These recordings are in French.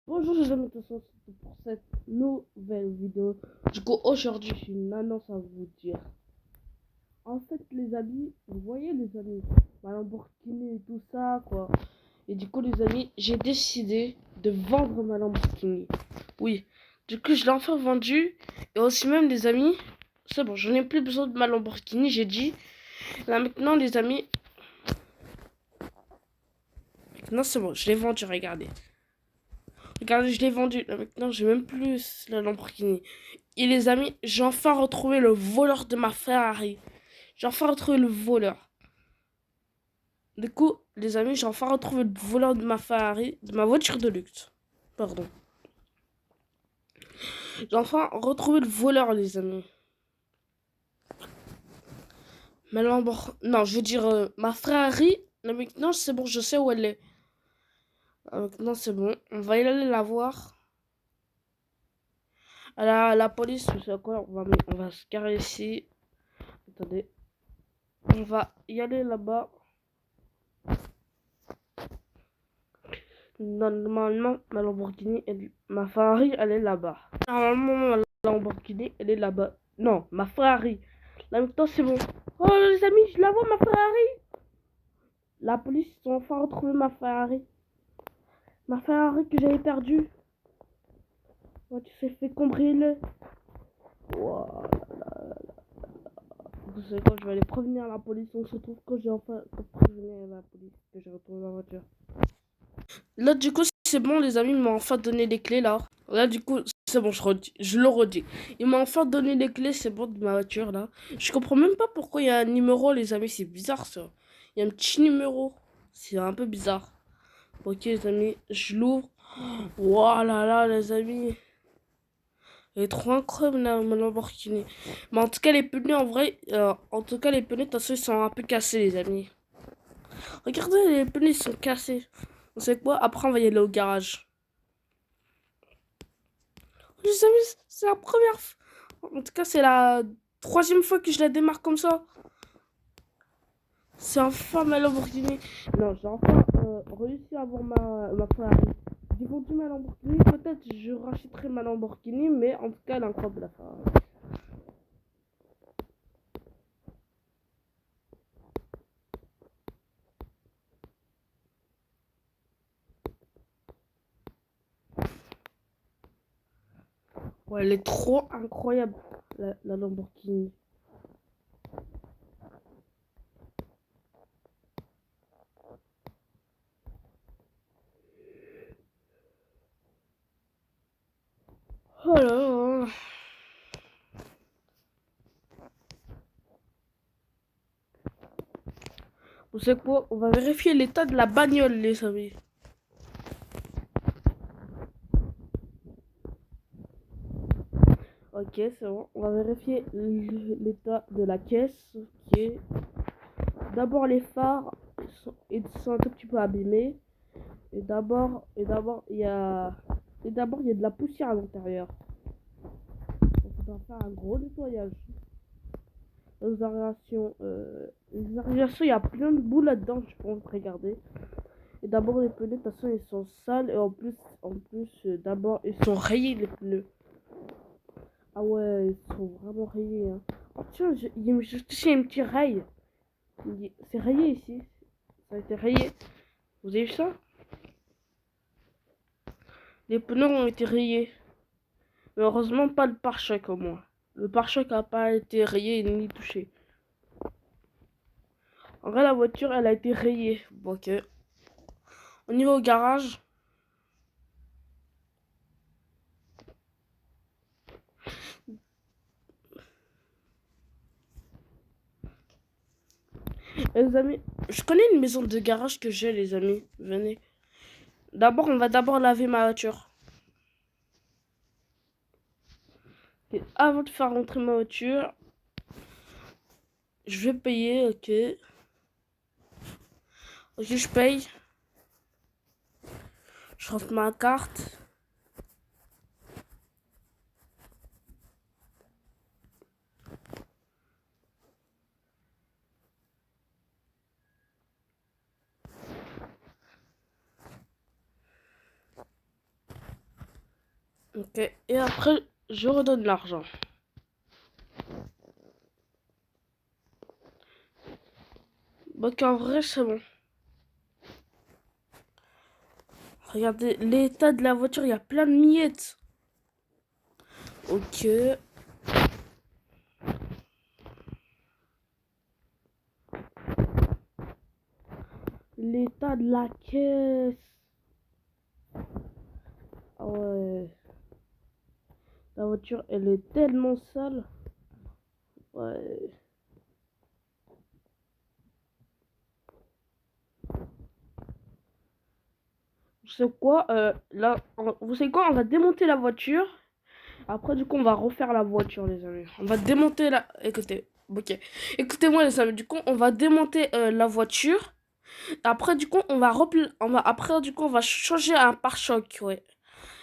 Bonjour les amis, de toute façon, c'est pour cette nouvelle vidéo. Du coup, aujourd'hui, j'ai une annonce à vous dire. En fait, les amis, vous voyez les amis, ma Lamborghini et tout ça, quoi. Et du coup, les amis, j'ai décidé de vendre ma Lamborghini. Oui, du coup, je l'ai enfin vendue. Et aussi même, les amis, c'est bon, j'en ai plus besoin de ma Lamborghini, j'ai dit. Là, maintenant, les amis, maintenant, c'est bon, je l'ai vendue, regardez. Regardez, je l'ai vendu. Là, maintenant, j'ai même plus la Lamborghini. Et les amis, j'ai enfin retrouvé le voleur de ma Ferrari. J'ai enfin retrouvé le voleur. Du coup, les amis, j'ai enfin retrouvé le voleur de ma Ferrari, de ma voiture de luxe. Pardon. J'ai enfin retrouvé le voleur, les amis. Ma Lamborghini... Non, je veux dire, ma Ferrari. Là, maintenant, c'est bon, je sais où elle est. Maintenant, c'est bon. On va y aller la voir. À la police, tu sais quoi, on va se garer ici. Attendez. On va y aller là-bas. Normalement, ma Lamborghini, ma Ferrari, elle est là-bas. Normalement, ma Lamborghini, elle est là-bas. Non, ma Ferrari. Là, maintenant, c'est bon. Oh, les amis, je la vois, ma Ferrari. La police, ils ont enfin retrouvé ma Ferrari. Ma Ferrari que j'avais perdue. Oh, tu t'es fait cambrioler. Wow. Vous savez quoi, je vais aller prévenir la police. On se retrouve quand j'ai enfin prévenu la police que j'ai retrouvé ma voiture. Là, du coup, c'est bon, les amis m'ont enfin donné les clés, là. Là, du coup, c'est bon, je le redis. Ils m'ont enfin donné les clés, c'est bon, de ma voiture, là. Je comprends même pas pourquoi il y a un numéro, les amis, c'est bizarre, ça. Il y a un petit numéro. C'est un peu bizarre. Ok, les amis, je l'ouvre. Waouh là là, les amis. Elle est trop incroyable, ma Lamborghini. Mais en tout cas, les pneus, en vrai, en tout cas, les pneus, de toute façon, ils sont un peu cassés, les amis. Regardez, les pneus, ils sont cassés. Vous savez quoi? Après, on va y aller au garage. Les amis, c'est la première fois. En tout cas, c'est la troisième fois que je la démarre comme ça. C'est enfin ma Lamborghini. Non, j'ai enfin réussi à avoir ma Ferrari. J'ai vendu ma Lamborghini. Peut-être je rachèterai ma Lamborghini, mais en tout cas, elle est incroyable la Ferrari. Ouais, elle est trop incroyable, la Lamborghini. Oh là là. Vous savez quoi? On va vérifier l'état de la bagnole, les amis. Ok, c'est bon. On va vérifier l'état de la caisse. Ok. D'abord, les phares sont un tout petit peu abîmés. Et d'abord, il y a de la poussière à l'intérieur. Donc, on va faire un gros nettoyage. Les aérations, il y a plein de boules là-dedans, je pense, regarder. Et d'abord, les pneus, de toute façon, ils sont sales. Et en plus, d'abord, ils sont rayés, les pneus. Ah ouais, ils sont vraiment rayés. Hein. Oh, tiens, j'ai touché un petit rail. C'est rayé ici. Ça a été rayé. Vous avez vu ça? Les pneus ont été rayés. Mais heureusement, pas le pare-choc au moins. Le pare-choc n'a pas été rayé ni touché. En vrai, la voiture, elle a été rayée. Bon, ok. On y va au garage. Les amis, je connais une maison de garage que j'ai, les amis. Venez. D'abord, on va d'abord laver ma voiture. Et avant de faire rentrer ma voiture, je vais payer, ok. Ok, je paye. Je rentre ma carte. Ok, et après, je redonne l'argent. Donc en vrai, c'est bon. Regardez l'état de la voiture, il y a plein de miettes. Ok. L'état de la caisse. Ah ouais. La voiture, elle est tellement sale. Ouais. Vous savez quoi, là, vous savez quoi, on va démonter la voiture. Après, du coup, on va refaire la voiture, les amis. On va démonter la... Écoutez, ok. Écoutez-moi, les amis. Du coup, on va démonter la voiture. Après, du coup, Après, du coup, on va changer un pare-choc, ouais.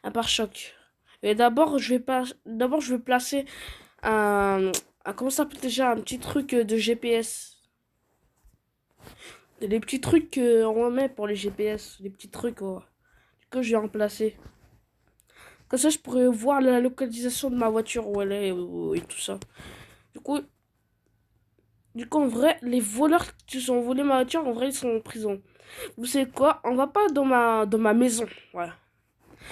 Un pare-choc. Et d'abord, je vais placer comment ça s'appelle déjà? Un petit truc de GPS. Les petits trucs qu'on met pour les GPS. Les petits trucs, ouais. Du coup, je vais remplacer. Comme ça, je pourrais voir la localisation de ma voiture, où elle est, et tout ça. Du coup, en vrai, les voleurs qui ont volé ma voiture, en vrai, ils sont en prison. Vous savez quoi? On va pas dans ma maison. Ouais.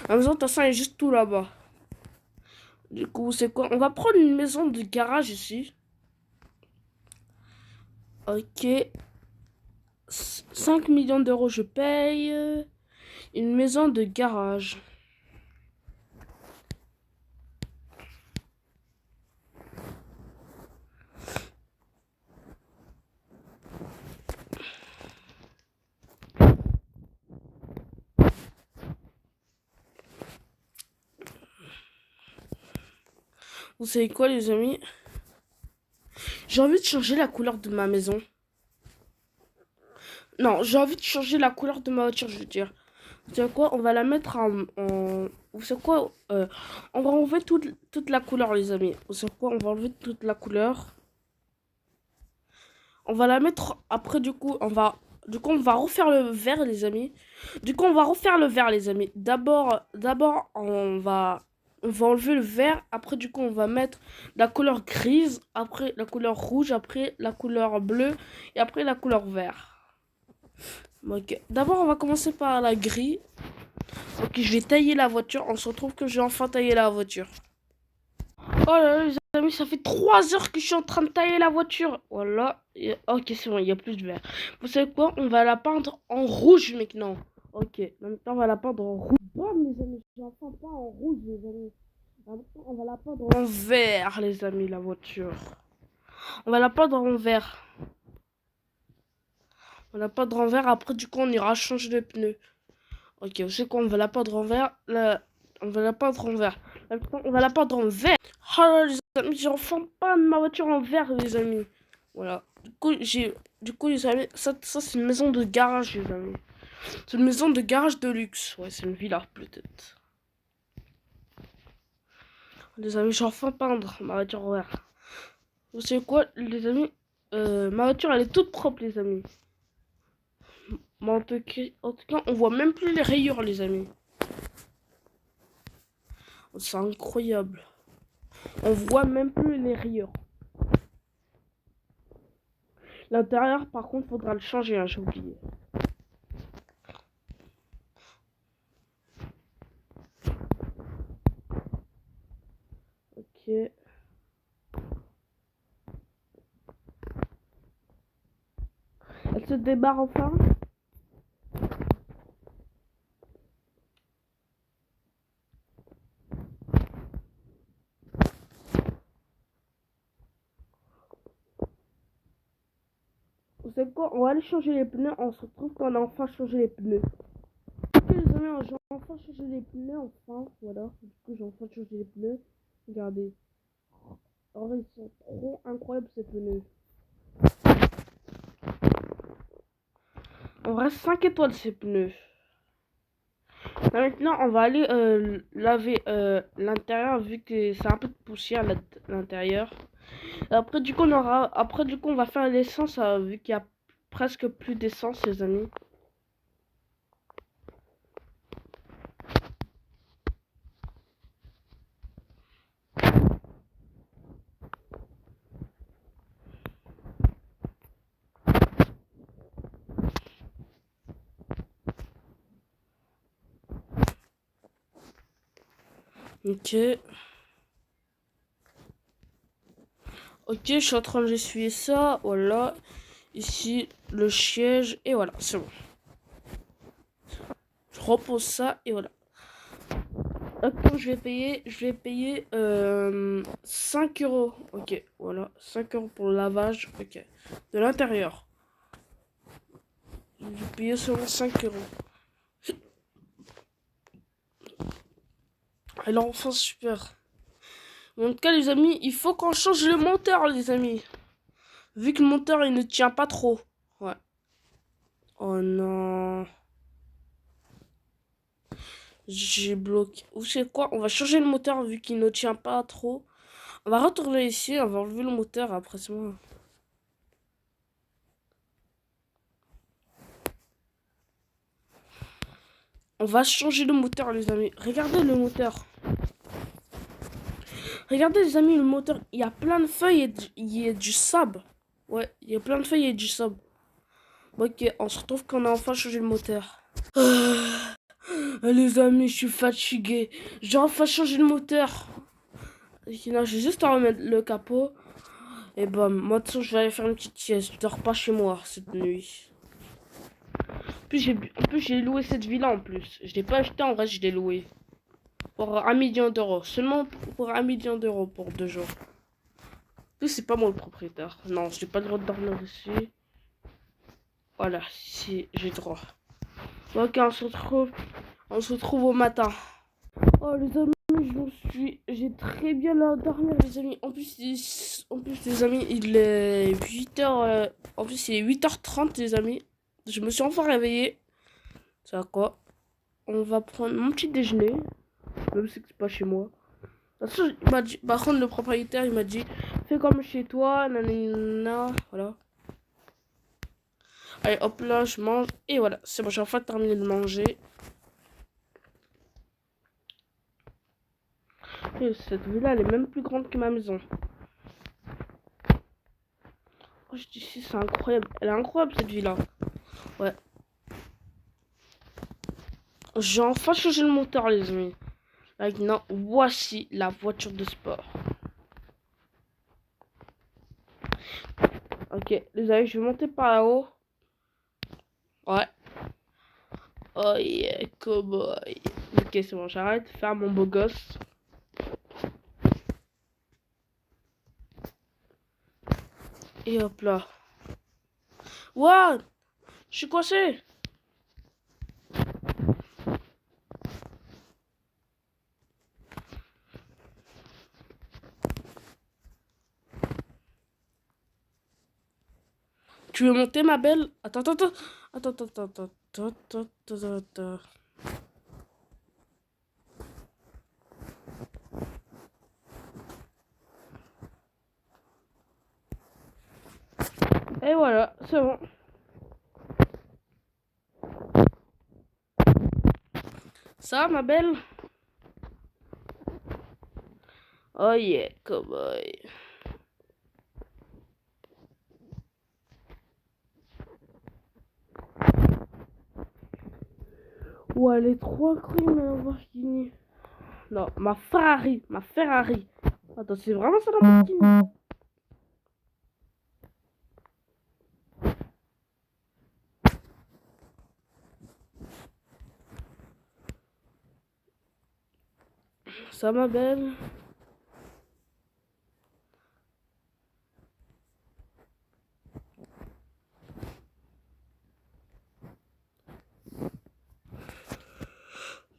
Ma maison, de toute façon, elle est juste tout là-bas. Du coup, c'est quoi? On va prendre une maison de garage ici. Ok. 5 millions d'euros, je paye. Une maison de garage. Vous savez quoi, les amis? J'ai envie de changer la couleur de ma maison. Non, j'ai envie de changer la couleur de ma voiture, je veux dire. Vous savez quoi? On va la mettre Vous savez quoi? On va enlever toute la couleur, les amis. Vous savez quoi? On va enlever toute la couleur. On va la mettre... Après, du coup, on va refaire le vert, les amis. Du coup, on va refaire le vert, les amis. D'abord, on va enlever le vert. Après, du coup, on va mettre la couleur grise. Après, la couleur rouge. Après, la couleur bleue. Et après, la couleur vert. Ok. D'abord, on va commencer par la gris. Ok, je vais tailler la voiture. On se retrouve que j'ai enfin taillé la voiture. Oh là là, les amis, ça fait 3 heures que je suis en train de tailler la voiture. Voilà. Ok, c'est bon, il n'y a plus de vert. Vous savez quoi? On va la peindre en rouge maintenant. Ok, maintenant on va la peindre en rouge. Bam, les amis, j'ai enfin pas en rouge, les amis. Maintenant, on va la peindre en vert, les amis, la voiture. On va la peindre en vert. On va la peindre en vert. Après, du coup, on ira changer de pneus. Ok, vous savez quoi? On va la peindre en vert. On va la peindre en vert. Maintenant, on va la peindre en vert. Oh là, les amis, j'ai enfin peint ma voiture en vert, les amis. Voilà. Du coup, les amis, ça c'est une maison de garage, les amis. C'est une maison de garage de luxe. Ouais, c'est une villa, peut-être. Les amis, j'ai enfin peindre ma voiture en vert. Vous savez quoi, les amis? Ma voiture, elle est toute propre, les amis. Mais en tout cas, on voit même plus les rayures, les amis. C'est incroyable. On voit même plus les rayures. L'intérieur, par contre, faudra le changer, hein, j'ai oublié. Ok. Elle se débarre enfin. Vous savez quoi? On va aller changer les pneus. On se retrouve qu'on a enfin changé les pneus. Ok, les amis, j'ai enfin changé les pneus. Enfin, voilà. Du coup, j'ai enfin changé les pneus. Regardez. En vrai, ils sont trop incroyables ces pneus. En vrai, 5 étoiles ces pneus. Là, maintenant, on va aller laver l'intérieur vu que c'est un peu de poussière l'intérieur. Après, du coup, on va faire l'essence vu qu'il y a presque plus d'essence, les amis. Ok. Ok, je suis en train d'essuyer ça. Voilà. Ici, le siège. Et voilà, c'est bon. Je repose ça et voilà. Attends, je vais payer 5 euros. Ok, voilà. 5 euros pour le lavage. Ok. De l'intérieur. Je vais payer seulement 5 euros. Alors, enfin, super. En tout cas, les amis, il faut qu'on change le moteur, les amis. Vu que le moteur, il ne tient pas trop. Ouais. Oh non. J'ai bloqué. Vous savez quoi? On va changer le moteur vu qu'il ne tient pas trop. On va retourner ici, on va enlever le moteur après c'est bon. On va changer le moteur, les amis. Regardez le moteur. Regardez, les amis, le moteur. Il y a plein de feuilles et il y a du sable. Ouais, il y a plein de feuilles et du sable. Ok, on se retrouve qu'on a enfin changé le moteur. Les amis, je suis fatigué. J'ai enfin changé le moteur. Sinon, j'ai juste à remettre le capot. Et bon, moi, de toute façon, je vais aller faire une petite sieste. Je dors pas chez moi cette nuit. En plus, j'ai loué cette villa en plus. Je l'ai pas acheté, en vrai, je l'ai loué. Pour 1 million d'euros. Seulement pour 1 million d'euros pour 2 jours. En plus, c'est pas moi le propriétaire. Non, je n'ai pas le droit de dormir dessus. Voilà, si j'ai droit. Ok, on se retrouve au matin. Oh les amis, j'ai très bien dormi les amis. En plus les amis, il est 8h. En plus, il est 8h30 les amis. Je me suis enfin réveillé. C'est à quoi? On va prendre mon petit déjeuner. Même si c'est pas chez moi. De toute façon, il m'a dit, par contre, le propriétaire, il m'a dit, fais comme chez toi, nanana, voilà. Allez, hop là, je mange. Et voilà, c'est bon, j'ai enfin terminé de manger. Et cette villa, elle est même plus grande que ma maison. Oh, je dis, c'est incroyable. Elle est incroyable, cette villa. Ouais. J'ai enfin changé le moteur, les amis. Maintenant, voici la voiture de sport. Ok, les amis, je vais monter par là-haut. Ouais. Oh yeah, cowboy. Ok, c'est bon, j'arrête de faire mon beau gosse. Et hop là. What? Je suis coincé. Tu veux monter, ma belle? Attends, attends, attends. Attends, attends, attends, attends, attends, attends, attends. Et voilà, c'est bon. Ça, ma belle? Oh yeah, cowboy. Ouais, les trois crimes à Lamborghini. Non, ma Ferrari, ma Ferrari. Attends, c'est vraiment ça la Lamborghini? Ça, ma belle?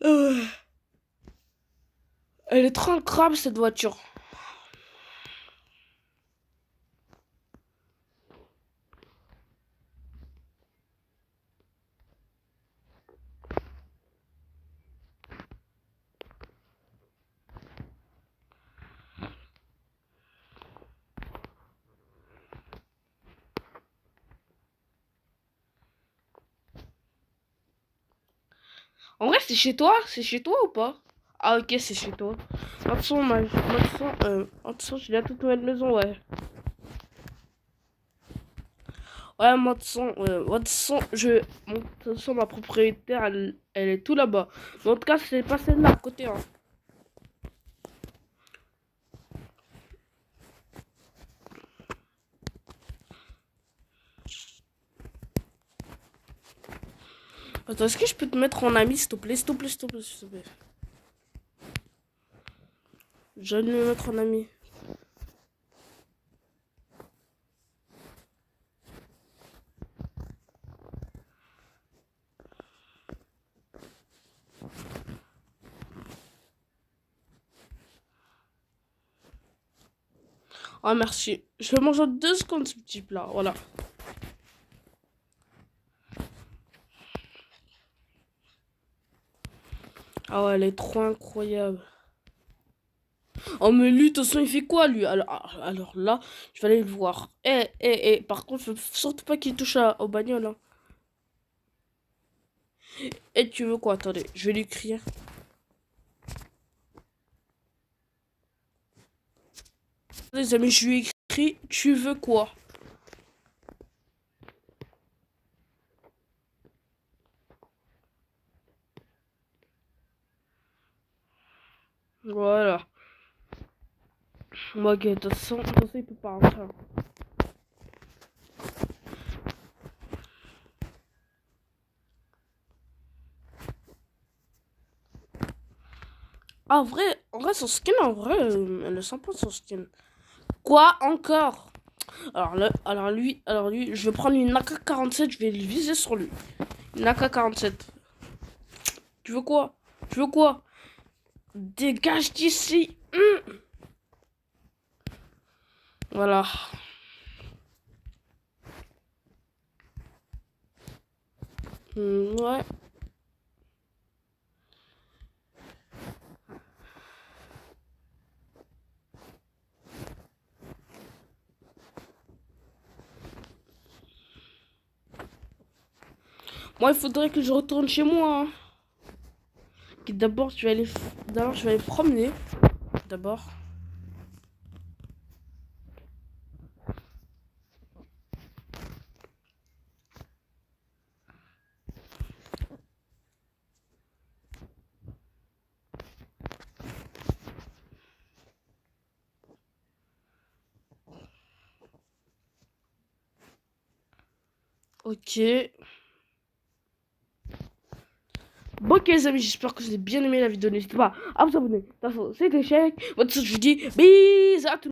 Euh, Elle est trop incroyable cette voiture. En vrai, c'est chez toi? C'est chez toi ou pas? Ah, ok, c'est chez toi. De toute façon, de toute façon, j'ai la toute nouvelle maison, ouais. Ouais, moi, de toute façon, de toute façon, ma propriétaire, elle est tout là-bas. Mais en tout cas, c'est pas celle-là, à côté, hein. Attends, est-ce que je peux te mettre en ami, s'il te plaît? S'il te plaît, s'il te plaît, s'il te plaît. Je vais me mettre en ami. Ah, merci. Je vais manger 2 secondes ce petit plat. Voilà. Ah ouais, elle est trop incroyable. Oh, mais lui, de toute façon, il fait quoi, lui? Alors là, je vais aller le voir. Par contre, faut surtout pas qu'il touche au bagnole. Hein. Et tu veux quoi? Attendez, je vais lui crier. Les amis, je lui ai écrit, tu veux quoi? Voilà. Moi, ok, de toute façon, il peut pas rentrer. Hein. Ah, en vrai, son skin, en vrai, elle est sympa, son skin. Quoi encore? Alors lui, je vais prendre une AK-47, je vais le viser sur lui. Une AK-47. Tu veux quoi? Tu veux quoi? Dégage d'ici. Voilà. Ouais. Moi, il faudrait que je retourne chez moi. Hein. D'abord, d'abord, je vais aller promener. D'abord. Ok. Bon, ok les amis, j'espère que vous avez bien aimé la vidéo. N'hésitez pas à vous abonner. C'était Chèque. Votre je vous dis bisous à tous.